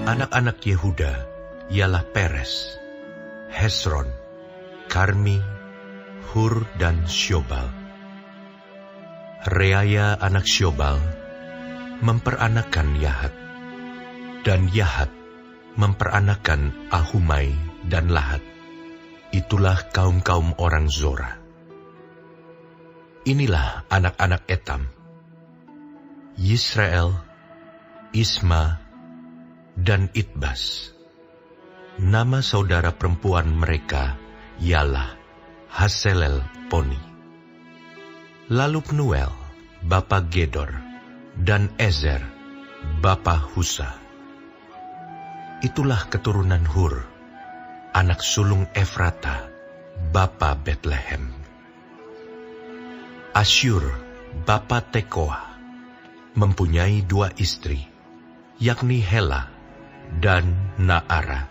Anak-anak Yehuda ialah Peres, Hesron, Karmi, Hur, dan Syobal. Reaya anak Syobal memperanakan Yahat, dan Yahat memperanakan Ahumai dan Lahat. Itulah kaum-kaum orang Zora. Inilah anak-anak Etam: Yisrael, Isma, dan Itbas. Nama saudara perempuan mereka ialah Haselel Poni. Lalu Pnuel, bapa Gedor, dan Ezer, bapa Husa. Itulah keturunan Hur, anak sulung Efrata, bapa Betlehem. Asyur, bapa Tekoa, mempunyai 2 istri, yakni Hela dan Naara.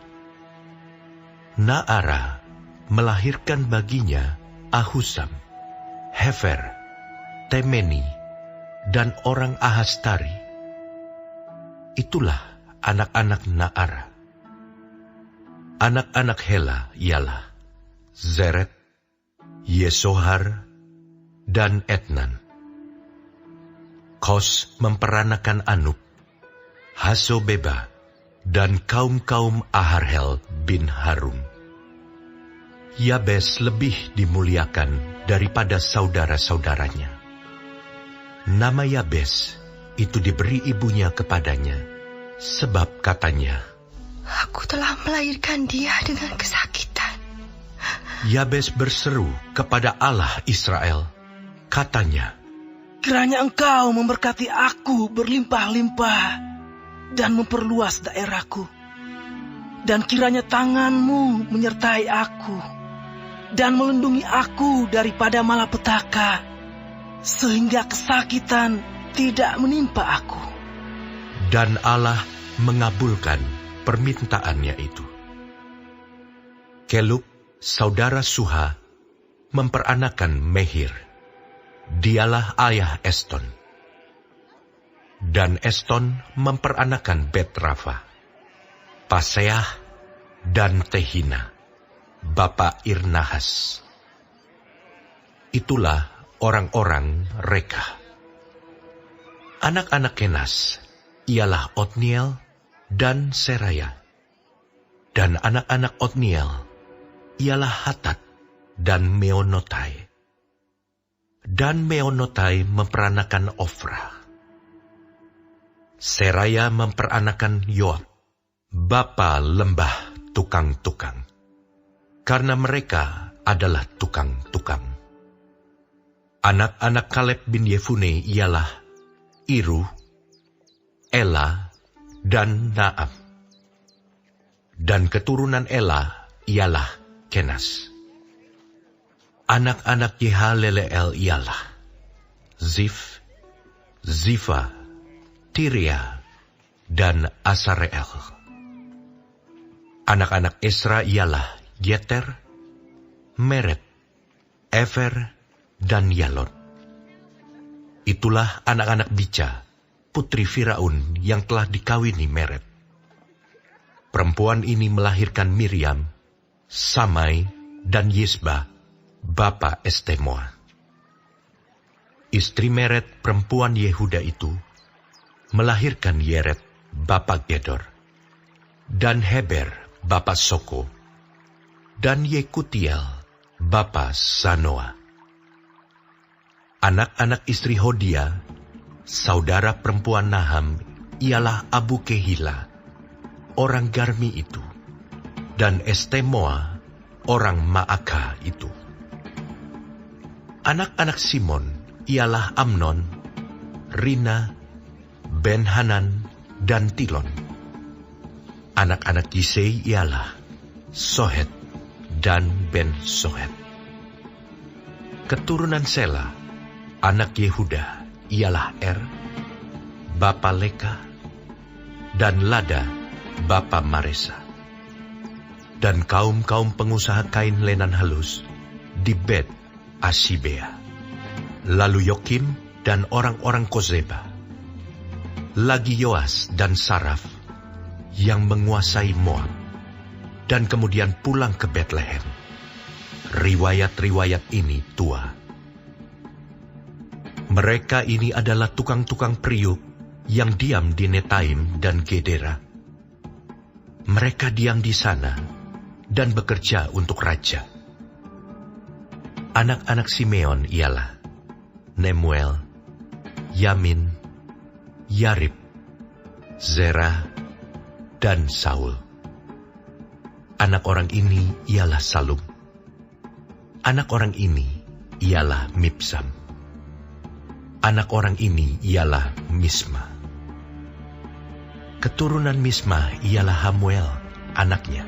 Naara melahirkan baginya Ahusam, Hefer, Temeni, dan orang Ahastari. Itulah anak-anak Naara. Anak-anak Hela ialah Zeret, Yesohar, dan Etnan. Kos memperanakan Anub, Hasobeba, dan kaum-kaum Aharhel bin Harum. Yabes lebih dimuliakan daripada saudara-saudaranya. Nama Yabes itu diberi ibunya kepadanya, sebab katanya, "Aku telah melahirkan dia dengan kesakitan." Yabes berseru kepada Allah Israel, katanya, "Kiranya Engkau memberkati aku berlimpah-limpah dan memperluas daerahku. Dan kiranya tangan-Mu menyertai aku dan melindungi aku daripada malapetaka, sehingga kesakitan tidak menimpa aku." Dan Allah mengabulkan permintaannya itu. Kelub, saudara Suha, memperanakan Mehir. Dialah ayah Eston. Dan Eston memperanakan Bet-Rafa, Paseah, dan Tehina, bapa Irnahas. Itulah orang-orang Reka. Anak-anak Kenas ialah Otniel dan Seraya. Dan anak-anak Otniel ialah Hatat dan Meonotai. Dan Meonotai memperanakan Ofra. Seraya memperanakan Yoab, bapa lembah tukang-tukang, karena mereka adalah tukang-tukang. Anak-anak Kaleb bin Yefune ialah Iru, Ela, dan Naam. Dan keturunan Ela ialah Kenas. Anak-anak Yehaleleel ialah Zif, Zifa, Tiria, dan Asareel. Anak-anak Esra ialah Yeter, Meret, Efer, dan Yalon. Itulah anak-anak Bica, putri Firaun yang telah dikawini Meret. Perempuan ini melahirkan Miriam, Samai, dan Yisba, bapa Estemoa. Istri Meret perempuan Yehuda itu melahirkan Yeret, bapa Gedor, dan Heber, bapa Soko, dan Yekutiel, bapa Sanoa. Anak-anak istri Hodia, saudara perempuan Naham, ialah Abu Kehila, orang Garmi itu, dan Estemoa, orang Maaka itu. Anak-anak Simon ialah Amnon, Rina, Ben-Hanan, dan Tilon. Anak-anak Yisei ialah Sohet dan Ben-Sohet. Keturunan Sela, anak Yehuda, ialah bapa Leka, dan Lada, bapa Maresa. Dan kaum-kaum pengusaha kain lenan halus di Bet Asibea. Lalu Yokim dan orang-orang Kozeba. Lagi Yoas dan Saraf, yang menguasai Moab, dan kemudian pulang ke Betlehem. Riwayat-riwayat ini tua. Mereka ini adalah tukang-tukang periuk yang diam di Netaim dan Gedera. Mereka diam di sana dan bekerja untuk raja. Anak-anak Simeon ialah Nemuel, Yamin, Yarib, Zerah, dan Saul. Anak orang ini ialah Salum. Anak orang ini ialah Mibsam. Anak orang ini ialah Misma. Keturunan Misma ialah Hamuel, anaknya.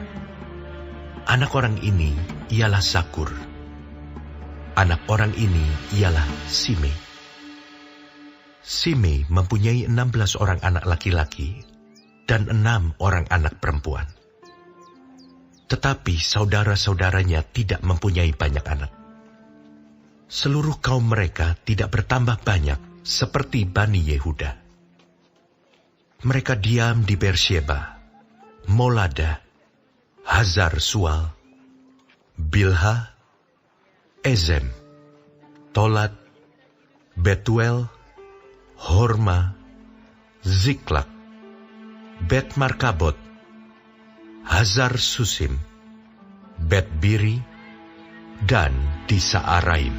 Anak orang ini ialah Sakur. Anak orang ini ialah Simei. Simei mempunyai 16 orang anak laki-laki dan 6 orang anak perempuan. Tetapi saudara-saudaranya tidak mempunyai banyak anak. Seluruh kaum mereka tidak bertambah banyak seperti Bani Yehuda. Mereka diam di Beersheba, Molada, Hazar Sual, Bilha, Ezem, Tolat, Betuel, Horma, Ziklak, Bet Markabot, Hazar Susim, Bet Biri, dan di Saaraim.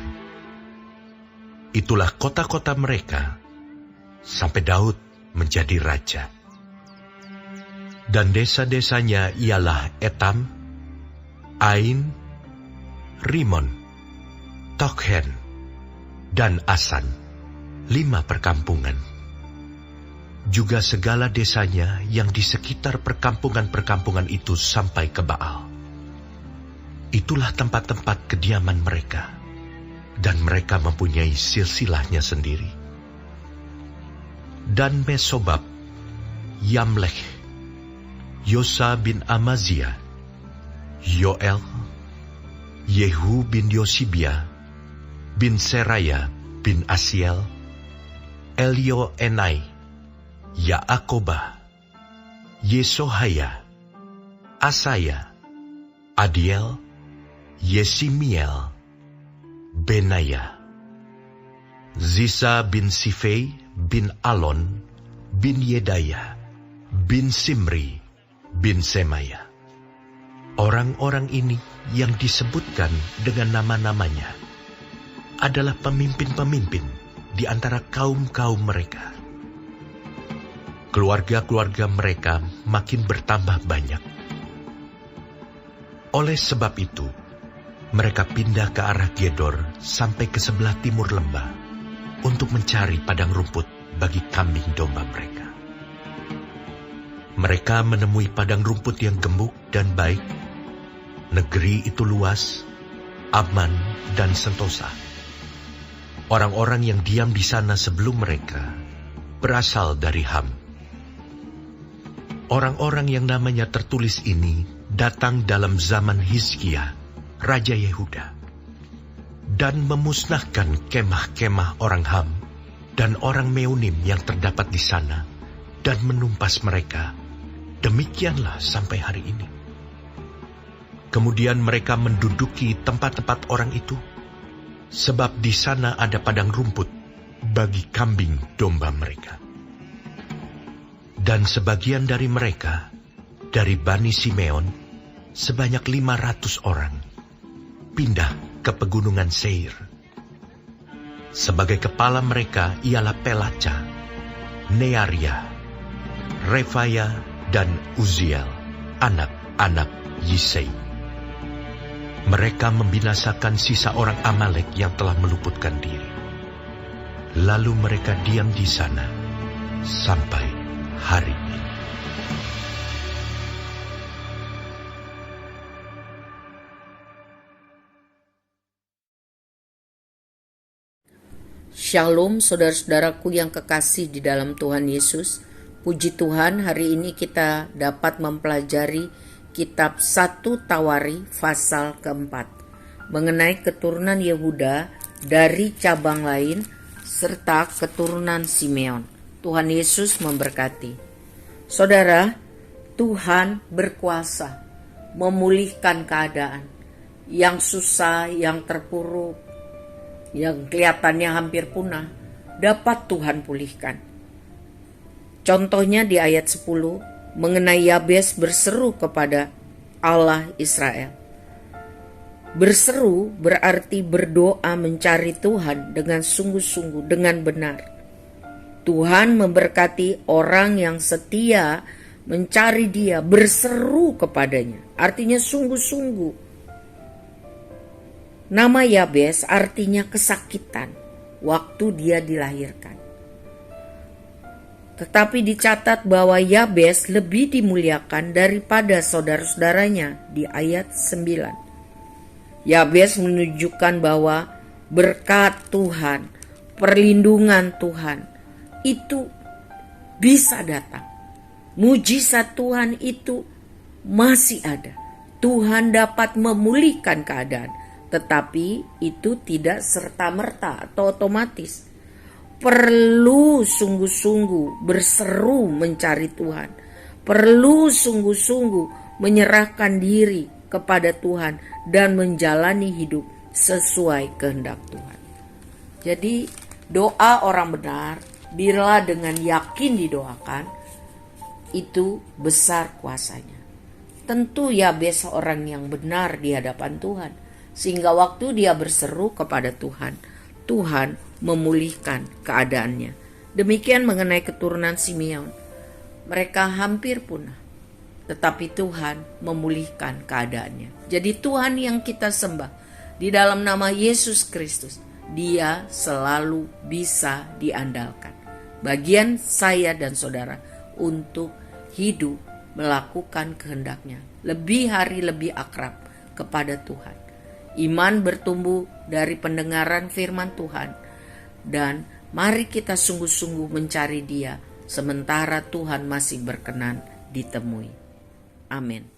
Itulah kota-kota mereka sampai Daud menjadi raja. Dan desa-desanya ialah Etam, Ain, Rimon, Tokhen, dan Asan, 5 perkampungan. Juga segala desanya yang di sekitar perkampungan-perkampungan itu sampai ke Baal. Itulah tempat-tempat kediaman mereka, dan mereka mempunyai silsilahnya sendiri. Dan Mesobab, Yamlech, Yosa bin Amazia, Yoel, Yehu bin Yosibia, bin Seraya bin Asiel, Elioenai, Yaakobah, Yesohaya, Asaya, Adiel, Yesimiel, Benaya, Zisa bin Sifei bin Alon, bin Yedaya, bin Simri, bin Semaya. Orang-orang ini yang disebutkan dengan nama-namanya adalah pemimpin-pemimpin di antara kaum-kaum mereka. Keluarga-keluarga mereka makin bertambah banyak. Oleh sebab itu, mereka pindah ke arah Gedor sampai ke sebelah timur lembah untuk mencari padang rumput bagi kambing domba mereka. Mereka menemui padang rumput yang gemuk dan baik. Negeri itu luas, aman, dan sentosa. Orang-orang yang diam di sana sebelum mereka berasal dari Ham. Orang-orang yang namanya tertulis ini datang dalam zaman Hizkia, Raja Yehuda, dan memusnahkan kemah-kemah orang Ham dan orang Meunim yang terdapat di sana, dan menumpas mereka. Demikianlah sampai hari ini. Kemudian mereka menduduki tempat-tempat orang itu, sebab di sana ada padang rumput bagi kambing domba mereka. Dan sebagian dari mereka, dari Bani Simeon, sebanyak 500 orang, pindah ke pegunungan Seir. Sebagai kepala mereka ialah Pelaca, Nearia, Refaya, dan Uziel, anak-anak Yisei. Mereka membinasakan sisa orang Amalek yang telah meluputkan diri. Lalu mereka diam di sana sampai hari ini. Shalom saudara-saudaraku yang kekasih di dalam Tuhan Yesus. Puji Tuhan, hari ini kita dapat mempelajari kitab 1 Tawari pasal keempat mengenai keturunan Yehuda dari cabang lain serta keturunan Simeon. Tuhan Yesus memberkati. Saudara, Tuhan berkuasa memulihkan keadaan yang susah, yang terpuruk, yang kelihatannya hampir punah, dapat Tuhan pulihkan. Contohnya di ayat 10 mengenai Yabes berseru kepada Allah Israel. Berseru berarti berdoa mencari Tuhan dengan sungguh-sungguh, dengan benar. Tuhan memberkati orang yang setia mencari Dia, berseru kepadanya. Artinya sungguh-sungguh. Nama Yabes artinya kesakitan waktu dia dilahirkan. Tetapi dicatat bahwa Yabes lebih dimuliakan daripada saudara-saudaranya di ayat 9. Yabes menunjukkan bahwa berkat Tuhan, perlindungan Tuhan itu bisa datang. Mujizat Tuhan itu masih ada. Tuhan dapat memulihkan keadaan, tetapi itu tidak serta-merta atau otomatis. Perlu sungguh-sungguh berseru mencari Tuhan. Perlu sungguh-sungguh menyerahkan diri kepada Tuhan dan menjalani hidup sesuai kehendak Tuhan. Jadi doa orang benar bila dengan yakin didoakan itu besar kuasanya. Tentu Yabes seorang yang benar di hadapan Tuhan, sehingga waktu dia berseru kepada Tuhan, Tuhan memulihkan keadaannya. Demikian mengenai keturunan Simeon. Mereka hampir punah, tetapi Tuhan memulihkan keadaannya. Jadi Tuhan yang kita sembah di dalam nama Yesus Kristus, Dia selalu bisa diandalkan. Bagian saya dan saudara untuk hidup melakukan kehendaknya, lebih hari lebih akrab kepada Tuhan. Iman bertumbuh dari pendengaran firman Tuhan, dan mari kita sungguh-sungguh mencari Dia sementara Tuhan masih berkenan ditemui. Amin.